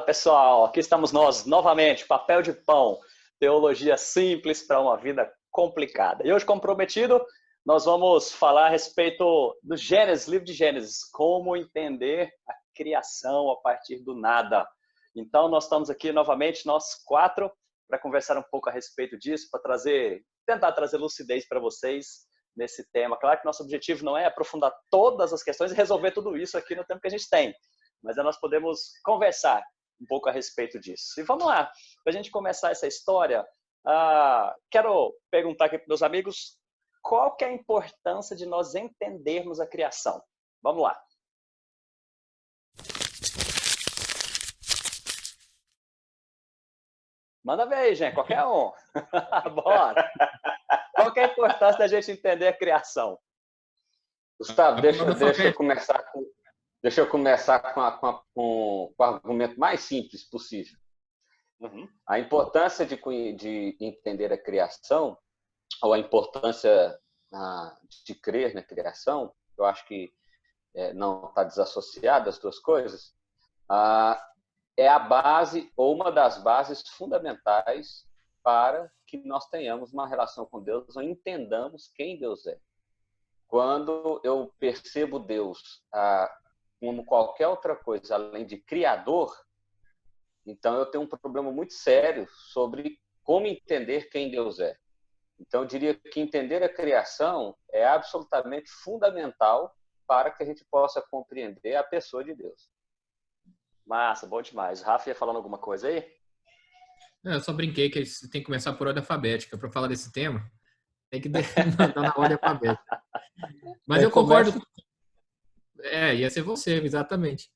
pessoal, aqui estamos nós novamente, Papel de Pão, teologia simples para uma vida complicada. E hoje, como prometido, nós vamos falar a respeito do Gênesis, livro de Gênesis, como entender a criação a partir do nada. Então, nós estamos aqui novamente, nós quatro, para conversar um pouco a respeito disso, para tentar trazer lucidez para vocês nesse tema. Claro que nosso objetivo não é aprofundar todas as questões e resolver tudo isso aqui no tempo que a gente tem, mas nós podemos conversar um pouco a respeito disso. E vamos lá, para a gente começar essa história, quero perguntar aqui para meus amigos, qual que é a importância de nós entendermos a criação? Vamos lá. Manda ver aí, gente, qualquer um. Bora. Qual que é a importância da gente entender a criação? Gustavo, deixa eu começar com o argumento mais simples possível. Uhum. A importância de entender a criação, ou a importância de crer na criação, eu acho que não está desassociada as duas coisas, é a base, ou uma das bases fundamentais para que nós tenhamos uma relação com Deus, ou entendamos quem Deus é. Quando eu percebo Deus como qualquer outra coisa, além de criador, então eu tenho um problema muito sério sobre como entender quem Deus é. Então, eu diria que entender a criação é absolutamente fundamental para que a gente possa compreender a pessoa de Deus. Massa, bom demais. Rafa ia falando alguma coisa aí? Eu só brinquei que eles têm que começar por ordem alfabética. Para falar desse tema, tem que mandar na ordem alfabética. Mas eu concordo. Ia ser você, exatamente.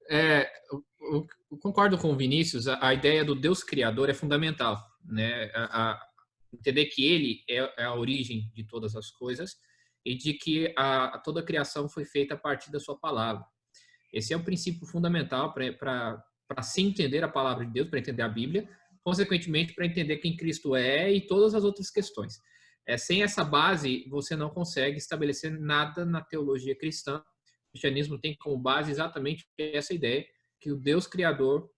Eu concordo com o Vinícius, a ideia do Deus Criador é fundamental, né? Entender que Ele é a origem de todas as coisas e de que toda a criação foi feita a partir da sua palavra. Esse é um princípio fundamental para se entender a palavra de Deus, para entender a Bíblia, consequentemente para entender quem Cristo é e todas as outras questões. Sem essa base, você não consegue estabelecer nada na teologia cristã. O cristianismo tem como base exatamente essa ideia, que o Deus Criador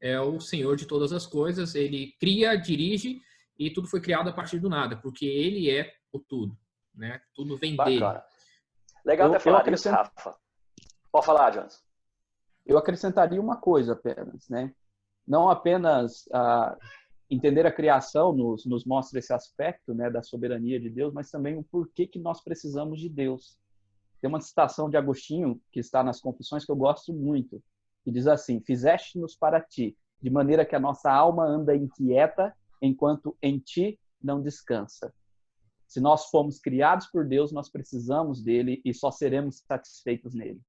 é o Senhor de todas as coisas, Ele cria, dirige, e tudo foi criado a partir do nada, porque Ele é o tudo, né? Tudo vem dele. Legal ter falado isso, Rafa. Pode falar, Jones. Eu acrescentaria uma coisa apenas, né? Não apenas entender a criação nos mostra esse aspecto, né, da soberania de Deus, mas também o porquê que nós precisamos de Deus. Tem uma citação de Agostinho, que está nas Confissões, que eu gosto muito, que diz assim: fizeste-nos para ti, de maneira que a nossa alma anda inquieta, enquanto em ti não descansa. Se nós fomos criados por Deus, nós precisamos dele e só seremos satisfeitos nele.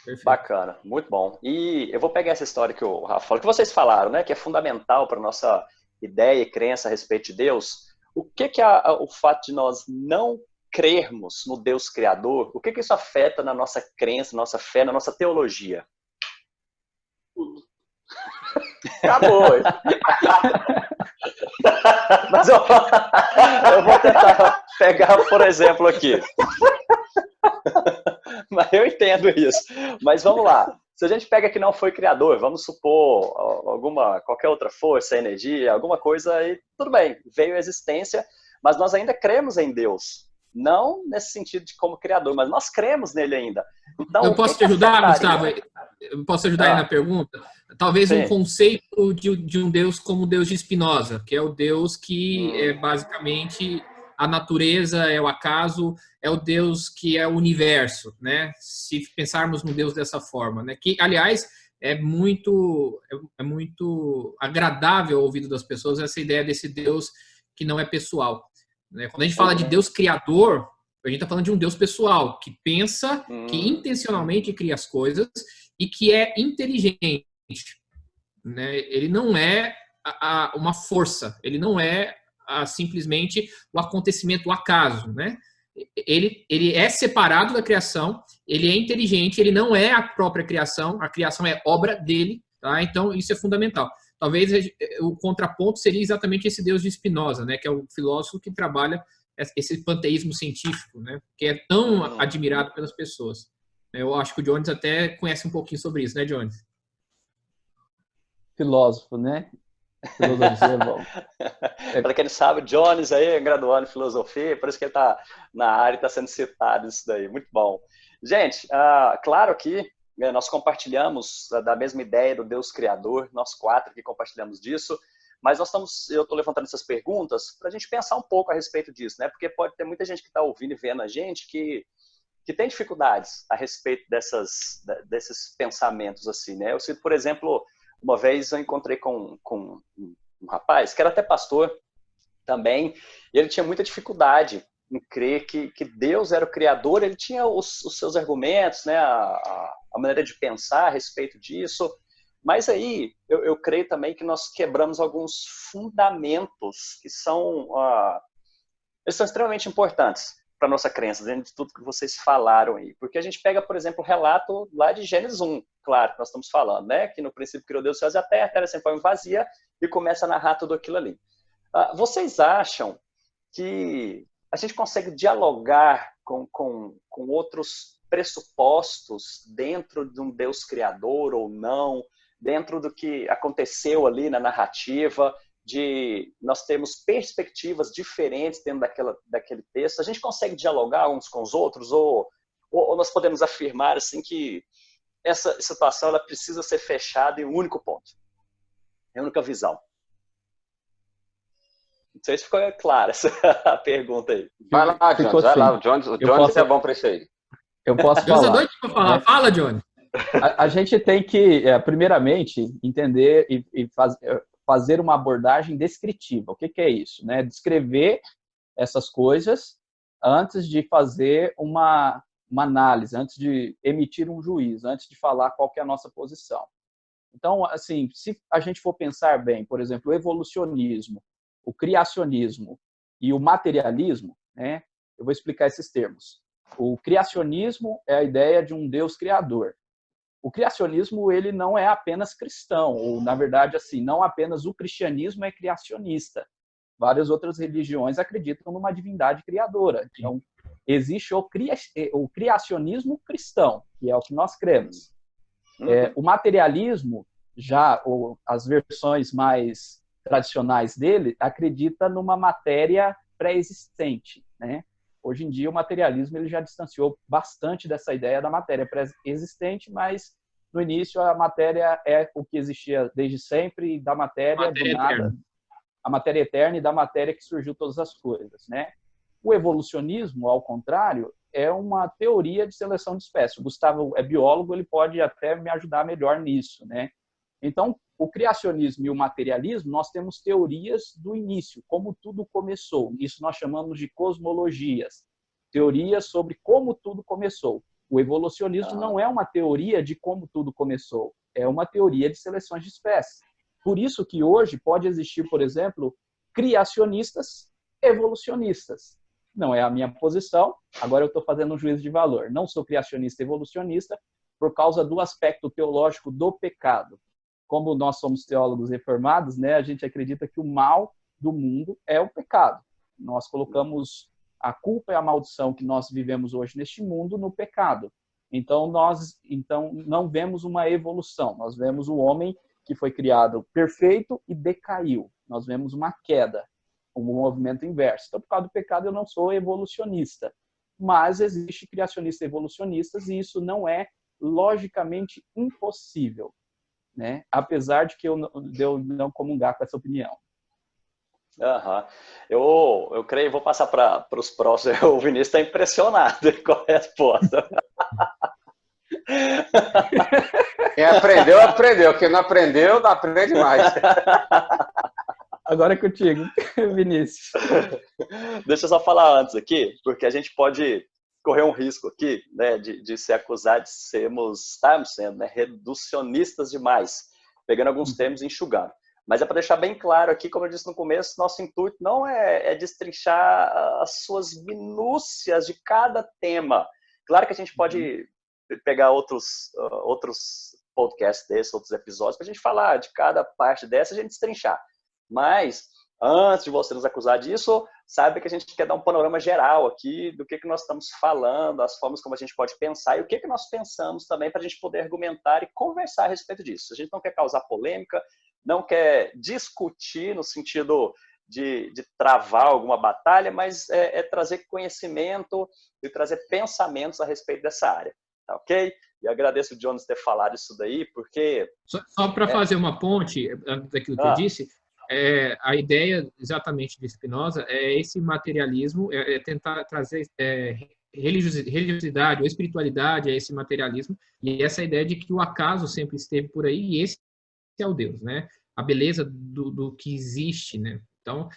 Perfeito. Bacana, muito bom. E eu vou pegar essa história que o Rafa falou, que vocês falaram, né, que é fundamental para a nossa ideia e crença a respeito de Deus. O que é o fato de nós não crermos no Deus Criador, o que isso afeta na nossa crença, na nossa fé, na nossa teologia? Acabou. Mas eu vou tentar pegar, por exemplo, aqui. Mas eu entendo isso. Mas vamos lá. Se a gente pega que não foi criador, vamos supor qualquer outra força, energia, alguma coisa, aí tudo bem, veio a existência, mas nós ainda cremos em Deus. Não nesse sentido de como criador, mas nós cremos nele ainda. Então, eu posso te ajudar, Gustavo? Eu posso ajudar aí na pergunta? Talvez um conceito de um Deus como o Deus de Spinoza, que é o Deus que é basicamente a natureza, é o acaso, é o Deus que é o universo, né? Se pensarmos no Deus dessa forma, né? Que, aliás, é muito agradável ao ouvido das pessoas essa ideia desse Deus que não é pessoal. Quando a gente fala de Deus criador, a gente está falando de um Deus pessoal, que pensa, que intencionalmente cria as coisas e que é inteligente. Né? Ele não é uma força, ele não é simplesmente o acontecimento, o acaso. Né? Ele é separado da criação, ele é inteligente, ele não é a própria criação, a criação é obra dele, tá? Então isso é fundamental. Talvez o contraponto seria exatamente esse Deus de Spinoza, né, que é o filósofo que trabalha esse panteísmo científico, né, que é tão admirado pelas pessoas. Eu acho que o Jones até conhece um pouquinho sobre isso, né, Jones? Filósofo, né? Filosofia é bom. Para quem não sabe, o Jones aí é graduado em filosofia, por isso que ele está na área e está sendo citado isso daí. Muito bom. Gente, claro que nós compartilhamos da mesma ideia do Deus Criador, nós 4 aqui compartilhamos disso, mas eu estou levantando essas perguntas para a gente pensar um pouco a respeito disso, né? Porque pode ter muita gente que está ouvindo e vendo a gente que tem dificuldades a respeito desses pensamentos assim, né? Eu cito, por exemplo, uma vez eu encontrei com um rapaz que era até pastor também, e ele tinha muita dificuldade em crer que Deus era o Criador. Ele tinha os seus argumentos, né, a maneira de pensar a respeito disso, mas aí eu creio também que nós quebramos alguns fundamentos que eles são extremamente importantes para a nossa crença, dentro de tudo que vocês falaram aí. Porque a gente pega, por exemplo, o relato lá de Gênesis 1, claro, que nós estamos falando, né? Que no princípio criou Deus os céus e a terra sempre foi vazia, e começa a narrar tudo aquilo ali. Vocês acham que a gente consegue dialogar com outros pressupostos dentro de um Deus criador ou não, dentro do que aconteceu ali na narrativa, de nós termos perspectivas diferentes dentro daquele texto? A gente consegue dialogar uns com os outros ou nós podemos afirmar assim que essa situação ela precisa ser fechada em um único ponto, em uma única visão? Não sei se ficou clara essa pergunta aí. Vai lá, Jones, vai lá. O Jones é bom para isso aí. Eu posso Jones falar. é doido para falar. Fala, Jones. A gente tem que, primeiramente, entender e fazer uma abordagem descritiva. O que é isso? Né? Descrever essas coisas antes de fazer uma análise, antes de emitir um juízo, antes de falar qual que é a nossa posição. Então, assim, se a gente for pensar bem, por exemplo, o evolucionismo, o criacionismo e o materialismo, né? Eu vou explicar esses termos. O criacionismo é a ideia de um Deus criador. O criacionismo, ele não é apenas cristão, ou, na verdade, assim, não apenas o cristianismo é criacionista. Várias outras religiões acreditam numa divindade criadora. Então, existe o criacionismo cristão, que é o que nós cremos. O materialismo, já as versões mais tradicionais dele, acredita numa matéria pré-existente, né? Hoje em dia, o materialismo ele já distanciou bastante dessa ideia da matéria pré-existente, mas no início a matéria é o que existia desde sempre, e da matéria do nada, eterna. A matéria eterna e da matéria que surgiu todas as coisas, né? O evolucionismo, ao contrário, é uma teoria de seleção de espécies. O Gustavo é biólogo, ele pode até me ajudar melhor nisso, né? Então, o criacionismo e o materialismo, nós temos teorias do início, como tudo começou. Isso nós chamamos de cosmologias, teorias sobre como tudo começou. O evolucionismo não é uma teoria de como tudo começou, é uma teoria de seleções de espécies. Por isso que hoje pode existir, por exemplo, criacionistas evolucionistas. Não é a minha posição, agora eu estou fazendo um juízo de valor. Não sou criacionista evolucionista por causa do aspecto teológico do pecado. Como nós somos teólogos reformados, né, a gente acredita que o mal do mundo é o pecado. Nós colocamos a culpa e a maldição que nós vivemos hoje neste mundo no pecado. Então, nós não vemos uma evolução. Nós vemos o homem que foi criado perfeito e decaiu. Nós vemos uma queda, um movimento inverso. Então, por causa do pecado, eu não sou evolucionista. Mas existe criacionistas evolucionistas e isso não é logicamente impossível, né? Apesar de eu não comungar com essa opinião. Eu creio, vou passar para os próximos. O Vinícius está impressionado com a resposta. Quem aprendeu, aprendeu. Quem não aprendeu, não aprende mais. Agora é contigo, Vinícius. Deixa eu só falar antes aqui, porque a gente pode correr um risco aqui, né, de ser acusado de estarmos sendo, né, reducionistas demais, pegando alguns termos e enxugando. Mas é para deixar bem claro aqui, como eu disse no começo, nosso intuito não é destrinchar as suas minúcias de cada tema. Claro que a gente pode pegar outros podcasts desses, outros episódios, para a gente falar de cada parte dessa, a gente destrinchar. Mas, antes de você nos acusar disso, saiba que a gente quer dar um panorama geral aqui do que nós estamos falando, as formas como a gente pode pensar e o que nós pensamos também para a gente poder argumentar e conversar a respeito disso. A gente não quer causar polêmica, não quer discutir no sentido de travar alguma batalha, mas é trazer conhecimento e trazer pensamentos a respeito dessa área, tá ok? E agradeço o Jones ter falado isso daí, porque... Só para fazer uma ponte daquilo que eu disse, a ideia exatamente de Spinoza é esse materialismo, é tentar trazer religiosidade ou espiritualidade a esse materialismo, e essa ideia de que o acaso sempre esteve por aí, e esse é o Deus, né? A beleza do que existe, né? Então,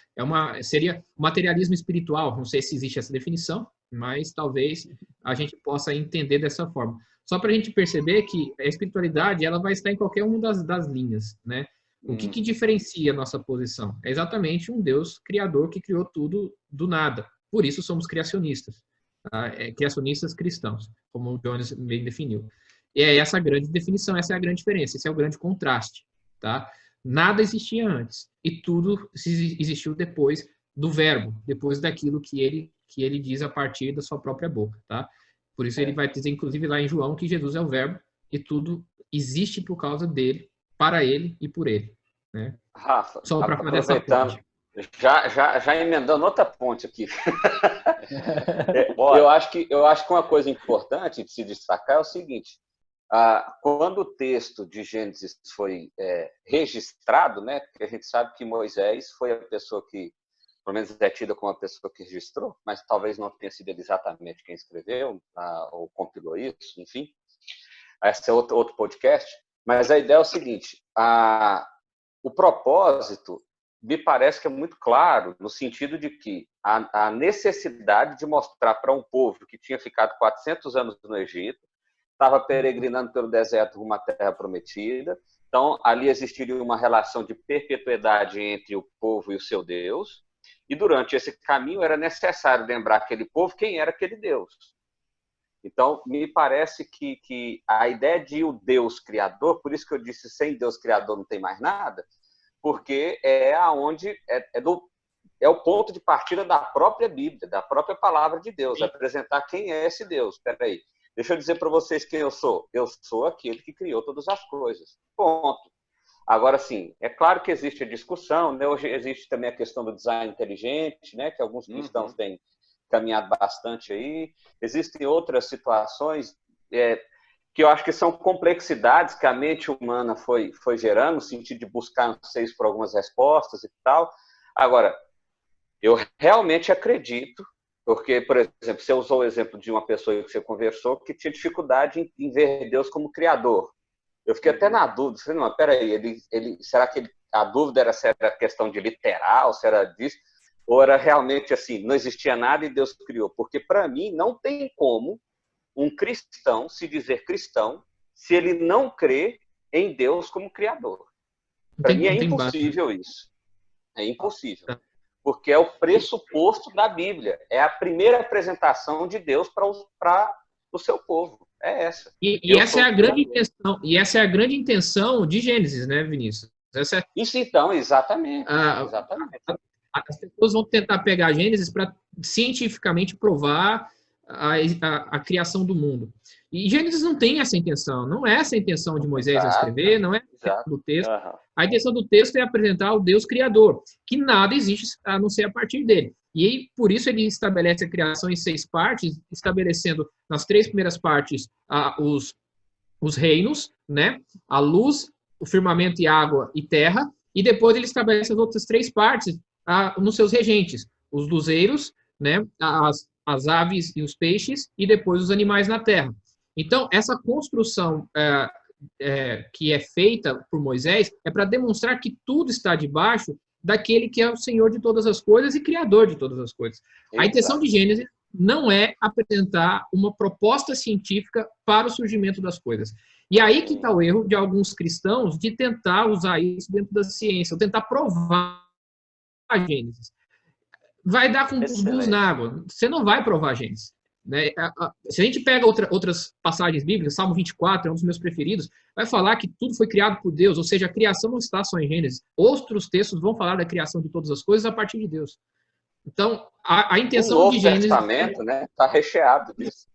seria materialismo espiritual, não sei se existe essa definição, mas talvez a gente possa entender dessa forma. Só para a gente perceber que a espiritualidade ela vai estar em qualquer uma das linhas, né? O que diferencia a nossa posição? É exatamente um Deus criador que criou tudo do nada. Por isso somos criacionistas. Tá? Criacionistas cristãos, como o Jones bem definiu. E é essa a grande definição, essa é a grande diferença, esse é o grande contraste. Tá? Nada existia antes. E tudo existiu depois do verbo, depois daquilo que ele diz a partir da sua própria boca. Tá? Por isso ele vai dizer, inclusive, lá em João, que Jesus é o verbo e tudo existe por causa dele, para ele e por ele. Né? Rafa, só para fazer essa ponte. Já emendando outra ponte aqui. Eu acho que uma coisa importante de se destacar é o seguinte: quando o texto de Gênesis foi registrado, né, porque a gente sabe que Moisés foi a pessoa que, pelo menos é tida como a pessoa que registrou, mas talvez não tenha sido ele exatamente quem escreveu ou compilou isso, enfim. Esse é outro podcast. Mas a ideia é o seguinte: o propósito me parece que é muito claro, no sentido de que a necessidade de mostrar para um povo que tinha ficado 400 anos no Egito, estava peregrinando pelo deserto rumo à terra prometida, então ali existiria uma relação de perpetuidade entre o povo e o seu Deus, e durante esse caminho era necessário lembrar aquele povo quem era aquele Deus. Então, me parece que a ideia de o Deus criador, por isso que eu disse sem Deus criador não tem mais nada, porque é o ponto de partida da própria Bíblia, da própria palavra de Deus, apresentar quem é esse Deus. Espera aí, deixa eu dizer para vocês quem eu sou. Eu sou aquele que criou todas as coisas. Ponto. Agora, sim, é claro que existe a discussão, né? Hoje existe também a questão do design inteligente, né? Que alguns cristãos têm caminhado bastante aí. Existem outras situações que eu acho que são complexidades que a mente humana foi gerando, no sentido de buscar anseios por algumas respostas e tal. Agora, eu realmente acredito, porque, por exemplo, você usou o exemplo de uma pessoa que você conversou que tinha dificuldade em ver Deus como criador. Eu fiquei até na dúvida, falei, não, peraí, será que a dúvida era se era questão de literal, se era disso, ou era realmente assim, não existia nada e Deus criou? Porque, para mim, não tem como um cristão se dizer cristão se ele não crê em Deus como criador. Para mim é impossível isso. É impossível. Porque é o pressuposto da Bíblia. É a primeira apresentação de Deus para o seu povo. É essa. E essa é a grande intenção. E essa é a grande intenção de Gênesis, né, Vinícius? Isso então, exatamente. Exatamente. As pessoas vão tentar pegar Gênesis para cientificamente provar a criação do mundo. E Gênesis não tem essa intenção, não é essa a intenção de Moisés a escrever, não é a intenção do texto. A intenção do texto é apresentar o Deus criador, que nada existe a não ser a partir dele. E aí, por isso ele estabelece a criação em 6 partes, estabelecendo nas 3 primeiras partes os reinos, né? A luz, o firmamento e água e terra, e depois ele estabelece as outras 3 partes nos seus regentes, os luzeiros, né? As aves e os peixes, e depois os animais na terra. Então, essa construção que é feita por Moisés é para demonstrar que tudo está debaixo daquele que é o Senhor de todas as coisas e Criador de todas as coisas. Exato. A intenção de Gênesis não é apresentar uma proposta científica para o surgimento das coisas. E aí que está o erro de alguns cristãos de tentar usar isso dentro da ciência, ou tentar provar a Gênesis. Vai dar com os burros na água. Você não vai provar Gênesis. Né? Se a gente pega outras passagens bíblicas, Salmo 24 é um dos meus preferidos, vai falar que tudo foi criado por Deus, ou seja, a criação não está só em Gênesis. Outros textos vão falar da criação de todas as coisas a partir de Deus. Então, a O intenção de Novo Gênesis Testamento, né, está recheado disso.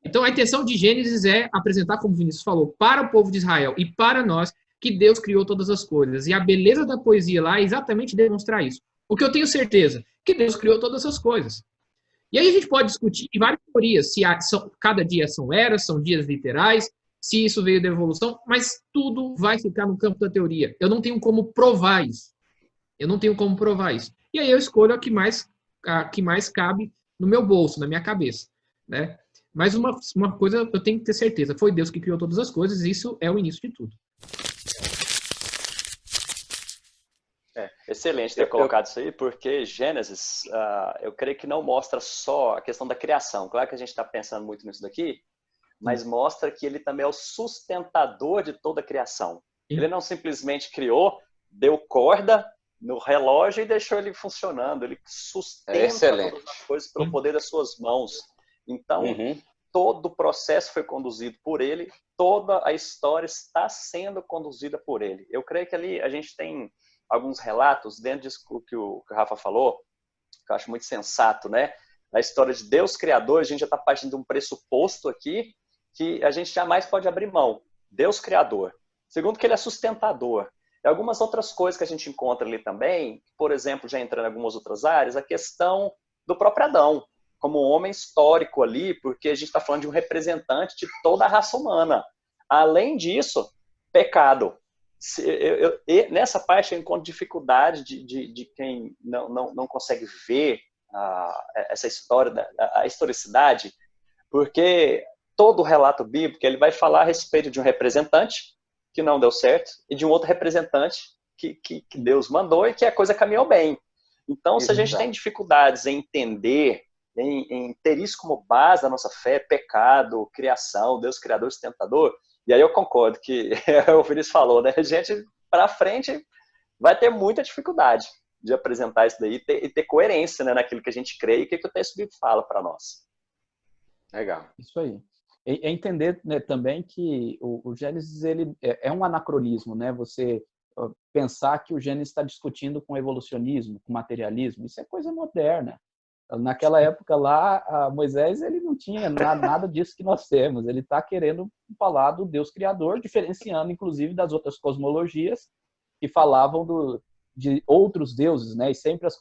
então, a intenção de Gênesis é apresentar, como o Vinícius falou, para o povo de Israel e para nós, que Deus criou todas as coisas. E a beleza da poesia lá é exatamente demonstrar isso. O que eu tenho certeza, que Deus criou todas as coisas. E aí a gente pode discutir várias teorias, se cada dia são eras, são dias literais, se isso veio da evolução, mas tudo vai ficar no campo da teoria. Eu não tenho como provar isso. Eu não tenho como provar isso. E aí eu escolho a que mais cabe no meu bolso, na minha cabeça, né? Mas uma coisa eu tenho que ter certeza, foi Deus que criou todas as coisas, e isso é o início de tudo. Excelente ter colocado isso aí, porque Gênesis, eu creio que não mostra só a questão da criação. Claro que a gente está pensando muito nisso daqui, mas mostra que ele também é o sustentador de toda a criação. Ele não simplesmente criou, deu corda no relógio e deixou ele funcionando. Ele sustenta todas as coisas pelo poder das suas mãos. Então, todo o processo foi conduzido por ele, toda a história está sendo conduzida por ele. Eu creio que ali a gente tem alguns relatos dentro disso que o Rafa falou, que eu acho muito sensato, né? Na história de Deus Criador, a gente já está partindo de um pressuposto aqui que a gente jamais pode abrir mão. Deus Criador. Segundo, que ele é sustentador. E algumas outras coisas que a gente encontra ali também, por exemplo, já entrando em algumas outras áreas, a questão do próprio Adão, como um homem histórico ali, porque a gente está falando de um representante de toda a raça humana. Além disso, pecado. Nessa parte eu encontro dificuldade de quem não consegue ver essa história, a historicidade, porque todo o relato bíblico ele vai falar a respeito de um representante que não deu certo e de um outro representante que Deus mandou e que a coisa caminhou bem. Então, se a gente tem dificuldades em entender, em ter isso como base da nossa fé, pecado, criação, Deus criador, sustentador, e aí eu concordo que o Vinícius falou, né? A gente, para frente, vai ter muita dificuldade de apresentar isso daí e ter coerência, né, naquilo que a gente crê e o que o texto bíblico fala para nós. Legal. Isso aí. É entender, né, também que o Gênesis ele é um anacronismo, né? Você pensar que o Gênesis está discutindo com evolucionismo, com materialismo, isso é coisa moderna. Naquela época lá, Moisés ele não tinha nada disso que nós temos. Ele está querendo falar do Deus Criador, diferenciando, inclusive, das outras cosmologias que falavam de outros deuses, né? E sempre as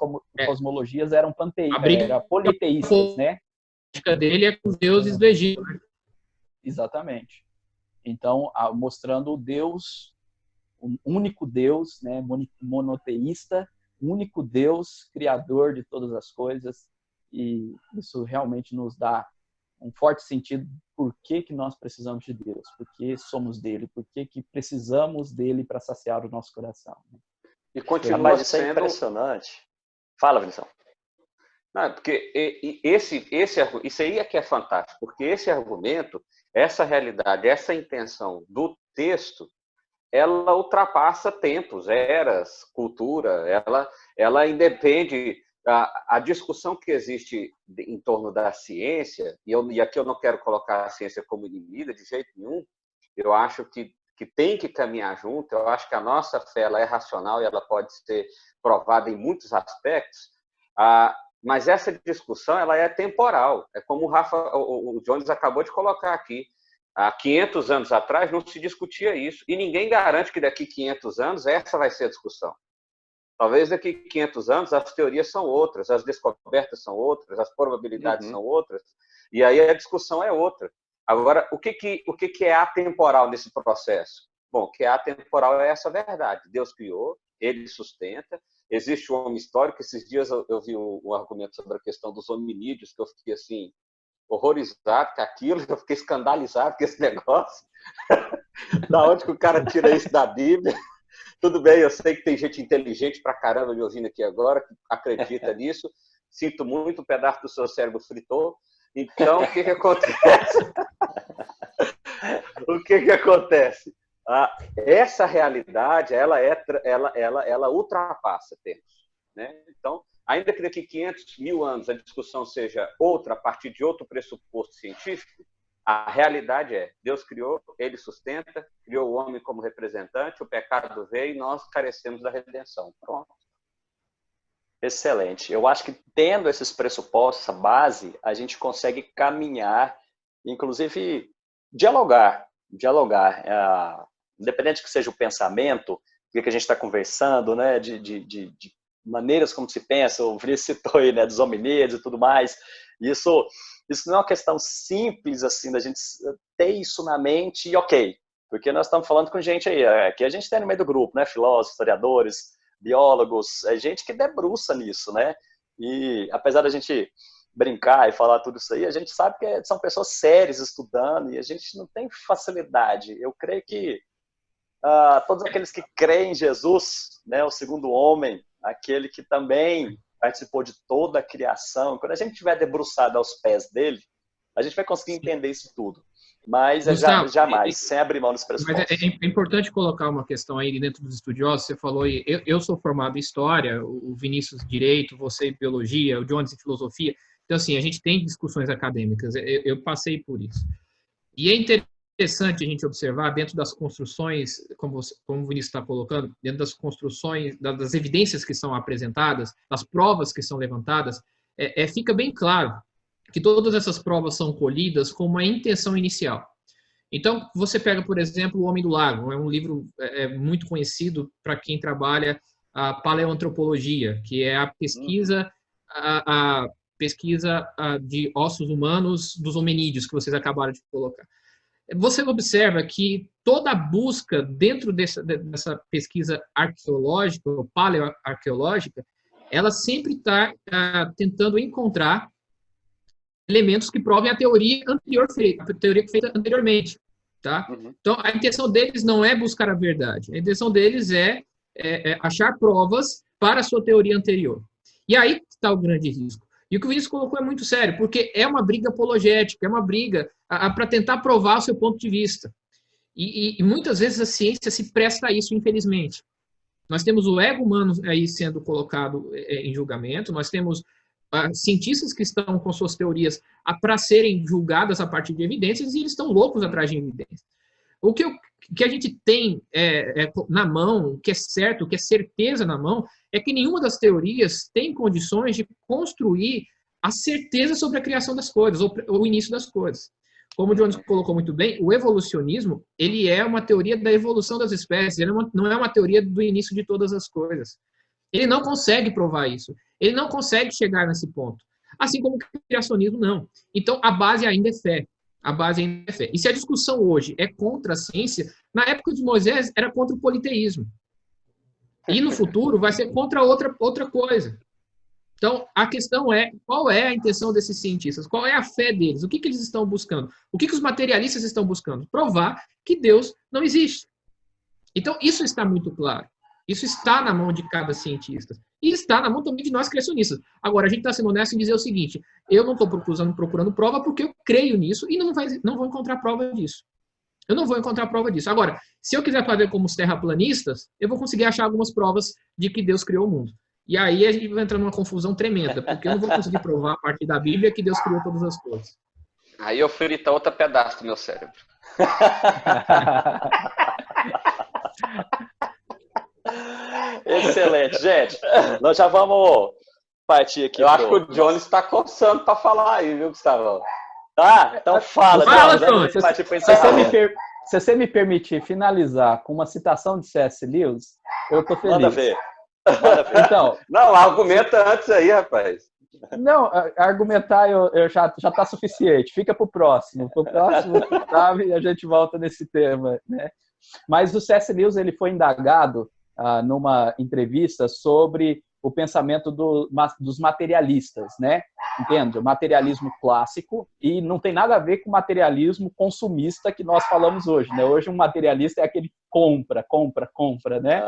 cosmologias eram politeístas, né? A dele é com os deuses do Egito. Exatamente. Então, mostrando o Deus, um único Deus, né? Monoteísta, único Deus, criador de todas as coisas. E isso realmente nos dá um forte sentido por que nós precisamos de Deus, por que somos dele, por que precisamos dele para saciar o nosso coração. E continua isso é impressionante. Fala, Vinícius. Não, porque isso aí é que é fantástico, porque esse argumento, essa realidade, essa intenção do texto, ela ultrapassa tempos, eras, cultura, ela independe. A discussão que existe em torno da ciência, e aqui eu não quero colocar a ciência como inimiga de jeito nenhum, eu acho que tem que caminhar junto, eu acho que a nossa fé ela é racional e ela pode ser provada em muitos aspectos, mas essa discussão ela é temporal, é como o Jones acabou de colocar aqui. Há 500 anos atrás não se discutia isso, e ninguém garante que daqui 500 anos essa vai ser a discussão. Talvez daqui a 500 anos as teorias são outras, as descobertas são outras, as probabilidades são outras, e aí a discussão é outra. Agora, o que é atemporal nesse processo? Bom, o que é atemporal é essa verdade. Deus criou, ele sustenta, existe o homem histórico. Esses dias eu vi um argumento sobre a questão dos hominídeos, que eu fiquei assim, horrorizado com aquilo, eu fiquei escandalizado com esse negócio. Da onde que o cara tira isso da Bíblia? Tudo bem, eu sei que tem gente inteligente pra caramba me ouvindo aqui agora, que acredita nisso. Sinto muito, um pedaço do seu cérebro fritou. Então, o que acontece? O que acontece? Essa realidade, ela ultrapassa tempos, né? Então, ainda que daqui 500 mil anos a discussão seja outra, a partir de outro pressuposto científico, a realidade é, Deus criou, ele sustenta, criou o homem como representante, o pecado veio e nós carecemos da redenção. Pronto. Excelente. Eu acho que tendo esses pressupostos, essa base, a gente consegue caminhar, inclusive dialogar. Independente que seja o pensamento, o que a gente está conversando, né, de maneiras como se pensa, o Vri citou aí, né, dos hominídeos e tudo mais. Isso não é uma questão simples, assim, da gente ter isso na mente e ok. Porque nós estamos falando com gente aí, aqui a gente está no meio do grupo, né, filósofos, historiadores, biólogos, é gente que debruça nisso, né? E apesar da gente brincar e falar tudo isso aí, a gente sabe que são pessoas sérias estudando e a gente não tem facilidade. Eu creio que todos aqueles que creem em Jesus, né, o segundo homem, aquele que também participou de toda a criação, quando a gente estiver debruçado aos pés dele, a gente vai conseguir entender isso tudo. Mas Gustavo, jamais, sem abrir mão dos mas pressupostos. é importante colocar uma questão aí dentro dos estudiosos. Você falou aí, eu sou formado em História, o Vinícius em Direito, você em Biologia, o Jones em Filosofia. Então, assim, a gente tem discussões acadêmicas, eu passei por isso. E é interessante a gente observar dentro das construções, como o Vinícius está colocando, dentro das construções, das evidências que são apresentadas, das provas que são levantadas, fica bem claro que todas essas provas são colhidas com uma intenção inicial. Então, você pega, por exemplo, O Homem do Lago, é um livro muito conhecido para quem trabalha a paleoantropologia, que é a pesquisa, a pesquisa de ossos humanos dos hominídeos, que vocês acabaram de colocar. Você observa que toda a busca dentro dessa pesquisa arqueológica, ou paleoarqueológica, ela sempre está tentando encontrar elementos que provem a teoria feita anteriormente, tá? Então, a intenção deles não é buscar a verdade. A intenção deles é achar provas para a sua teoria anterior. E aí está o grande risco. E o que o Vinícius colocou é muito sério, porque é uma briga apologética, é uma briga para tentar provar o seu ponto de vista. E muitas vezes a ciência se presta a isso, infelizmente. Nós temos o ego humano aí sendo colocado em julgamento, nós temos cientistas que estão com suas teorias para serem julgadas a partir de evidências e eles estão loucos atrás de evidências. O que a gente tem na mão, o que é certo, o que é certeza na mão, é que nenhuma das teorias tem condições de construir a certeza sobre a criação das coisas, ou o início das coisas. Como o Jones colocou muito bem, o evolucionismo, ele é uma teoria da evolução das espécies, ele não é uma teoria do início de todas as coisas. Ele não consegue provar isso. Ele não consegue chegar nesse ponto. Assim como o criacionismo, não. Então, a base ainda é fé. A base ainda é fé. E se a discussão hoje é contra a ciência, na época de Moisés era contra o politeísmo. E no futuro vai ser contra outra coisa. Então, a questão é, qual é a intenção desses cientistas? Qual é a fé deles? O que eles estão buscando? O que os materialistas estão buscando? Provar que Deus não existe. Então, isso está muito claro. Isso está na mão de cada cientista. E está na mão também de nós criacionistas. Agora, a gente está sendo honesto em dizer o seguinte, eu não estou procurando prova porque eu creio nisso e não vou encontrar prova disso. Eu não vou encontrar prova disso. Agora, se eu quiser fazer como os terraplanistas, eu vou conseguir achar algumas provas de que Deus criou o mundo. E aí a gente vai entrar numa confusão tremenda, porque eu não vou conseguir provar a partir da Bíblia que Deus criou todas as coisas. Aí eu frito outro pedaço do meu cérebro. Excelente, gente. Nós já vamos partir aqui. Eu acho que o Jones está coçando para falar aí, viu, Gustavo? Tá? Então fala, Jones. Se você me permitir finalizar com uma citação de C.S. Lewis, eu tô feliz. Manda ver. Então, não, argumenta antes aí, rapaz. Não, argumentar eu já tá suficiente. Fica pro próximo. Pro próximo, sabe? E a gente volta nesse tema, né? Mas o C.S. Lewis, ele foi indagado numa entrevista sobre o pensamento dos materialistas, né? Entende? O materialismo clássico, e não tem nada a ver com o materialismo consumista que nós falamos hoje, né? Hoje um materialista é aquele que compra, né?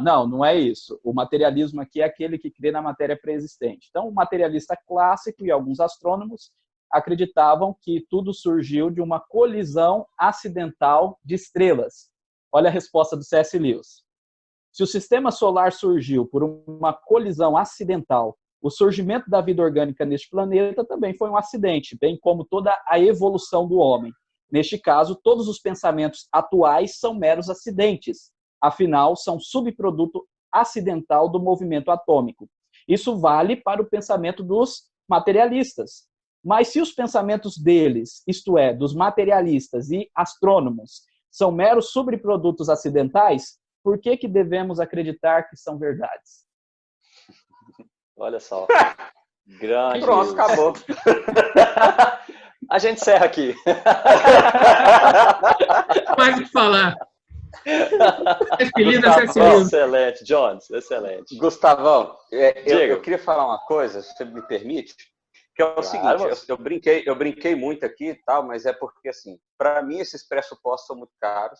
Não é isso. O materialismo aqui é aquele que crê na matéria pré-existente. Então, o materialista clássico e alguns astrônomos acreditavam que tudo surgiu de uma colisão acidental de estrelas. Olha a resposta do C.S. Lewis. Se o sistema solar surgiu por uma colisão acidental, o surgimento da vida orgânica neste planeta também foi um acidente, bem como toda a evolução do homem. Neste caso, todos os pensamentos atuais são meros acidentes. Afinal, são subproduto acidental do movimento atômico. Isso vale para o pensamento dos materialistas. Mas se os pensamentos deles, isto é, dos materialistas e astrônomos, são meros subprodutos acidentais, por que devemos acreditar que são verdades? Olha só. Grande. Pronto, acabou. A gente encerra aqui. Mais o que falar. Excelente, Jones, excelente. Gustavão, eu queria falar uma coisa, se você me permite, que é o seguinte, eu brinquei muito aqui e tal, mas é porque, assim, para mim esses pressupostos são muito caros.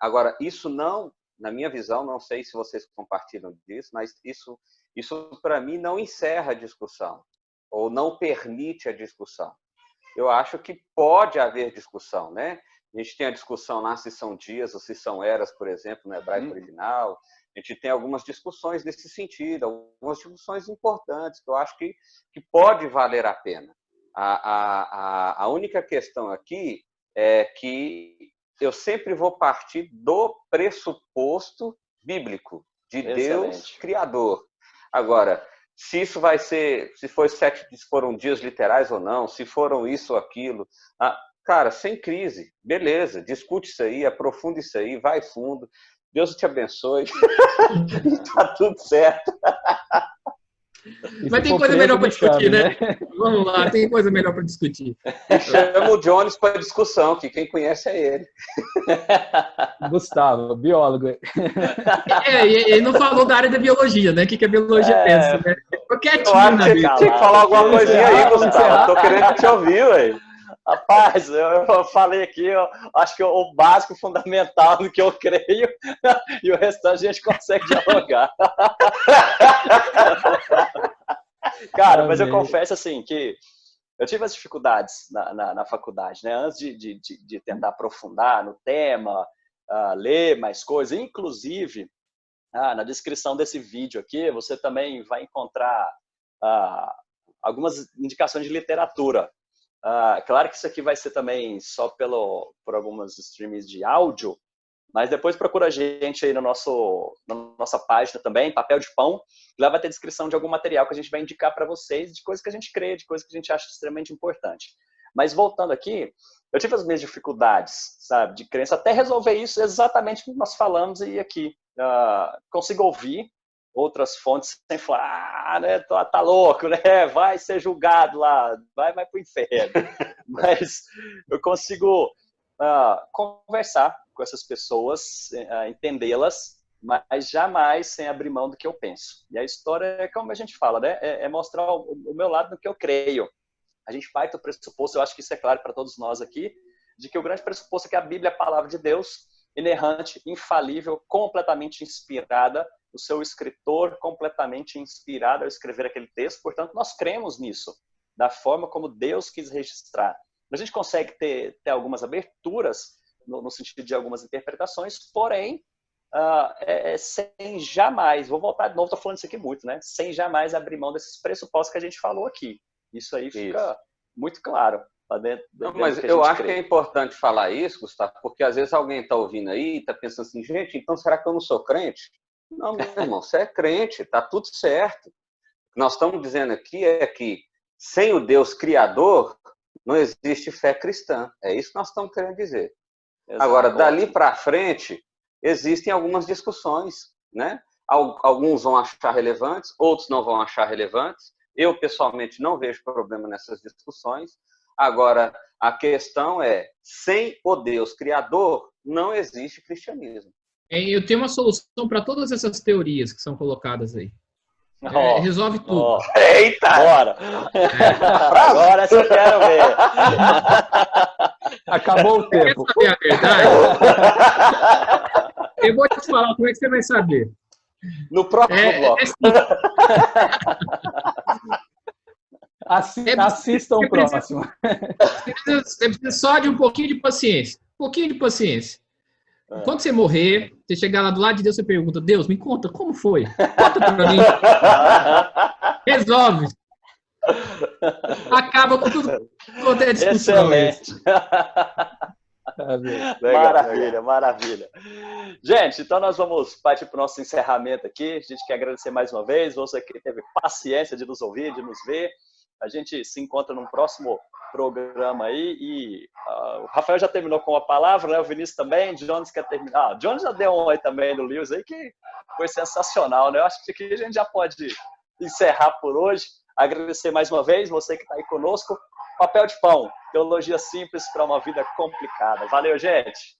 Agora, isso não, na minha visão, não sei se vocês compartilham disso, mas isso para mim não encerra a discussão, ou não permite a discussão. Eu acho que pode haver discussão, né? A gente tem a discussão lá se são dias ou se são eras, por exemplo, no hebraico original. A gente tem algumas discussões nesse sentido, algumas discussões importantes que eu acho que pode valer a pena. A única questão aqui é que eu sempre vou partir do pressuposto bíblico, de Deus Criador. Agora, se isso vai ser, se foram dias literais ou não, se foram isso ou aquilo, cara, sem crise, beleza, discute isso aí, aprofunda isso aí, vai fundo, Deus te abençoe, tá tudo certo. Mas tem coisa melhor para discutir, né? Vamos lá, tem coisa melhor para discutir. Chama o Jones para discussão, que quem conhece é ele. Gustavo, biólogo. Ele não falou da área da biologia, né? O que a biologia pensa, né? Ficou quietinho, né? Tinha que falar alguma coisinha aí, Gustavo. Tô querendo te ouvir, ué. Rapaz, eu falei aqui, eu acho que o básico, fundamental do que eu creio, e o restante a gente consegue dialogar. Cara, mas eu confesso assim que eu tive as dificuldades na faculdade, né? Antes de tentar aprofundar no tema, ler mais coisas, inclusive na descrição desse vídeo aqui, você também vai encontrar algumas indicações de literatura. Claro que isso aqui vai ser também só por algumas streams de áudio, mas depois procura a gente aí na nossa página também, Papel de Pão, e lá vai ter descrição de algum material que a gente vai indicar para vocês, de coisas que a gente crê, de coisas que a gente acha extremamente importante. Mas voltando aqui, eu tive as minhas dificuldades, sabe, de crença, até resolver isso exatamente como nós falamos e aqui. Consigo ouvir outras fontes sem falar, né, tá louco, né, vai ser julgado lá, vai pro inferno. Mas eu consigo conversar com essas pessoas, entendê-las, mas jamais sem abrir mão do que eu penso. E a história é como a gente fala, né, é mostrar o meu lado do que eu creio. A gente parte do pressuposto, eu acho que isso é claro para todos nós aqui, de que o grande pressuposto é que a Bíblia é a palavra de Deus, inerrante, infalível, completamente inspirada, o seu escritor completamente inspirado ao escrever aquele texto, portanto, nós cremos nisso, da forma como Deus quis registrar. A gente consegue ter algumas aberturas, no sentido de algumas interpretações, porém, sem jamais, vou voltar de novo, estou falando isso aqui muito, né? Sem jamais abrir mão desses pressupostos que a gente falou aqui. Isso aí fica muito claro. Não, mas eu acho que é importante falar isso, Gustavo, porque às vezes alguém está ouvindo aí e está pensando assim, gente, então será que eu não sou crente? Não, meu irmão, você é crente, está tudo certo. O que nós estamos dizendo aqui é que sem o Deus Criador não existe fé cristã. É isso que nós estamos querendo dizer. Exato. Agora, dali para frente, existem algumas discussões, né? Alguns vão achar relevantes, outros não vão achar relevantes. Eu, pessoalmente, não vejo problema nessas discussões. Agora, a questão é, sem o Deus Criador, não existe cristianismo. Eu tenho uma solução para todas essas teorias que são coladas aí. Resolve tudo. Eita! Bora! Agora essa eu quero ver. Acabou o tempo. Quer saber a verdade? Eu vou te falar como é que você vai saber. No próximo bloco. Assistam o próximo. Você precisa só de um pouquinho de paciência. Um pouquinho de paciência. Quando você morrer, você chegar lá do lado de Deus, você pergunta, Deus, me conta, como foi? Conta pra mim. Resolve. Acaba com tudo quanto é discussão. Excelente. Maravilha, maravilha. Gente, então nós vamos partir para o nosso encerramento aqui. A gente quer agradecer mais uma vez, você que teve paciência de nos ouvir, de nos ver. A gente se encontra num próximo programa aí e o Rafael já terminou com a palavra, né? O Vinícius também, Jones quer terminar. Jones já deu um aí também no Lewis aí que foi sensacional, né? Eu acho que aqui a gente já pode encerrar por hoje. Agradecer mais uma vez você que está aí conosco. Papel de Pão, teologia simples para uma vida complicada. Valeu, gente!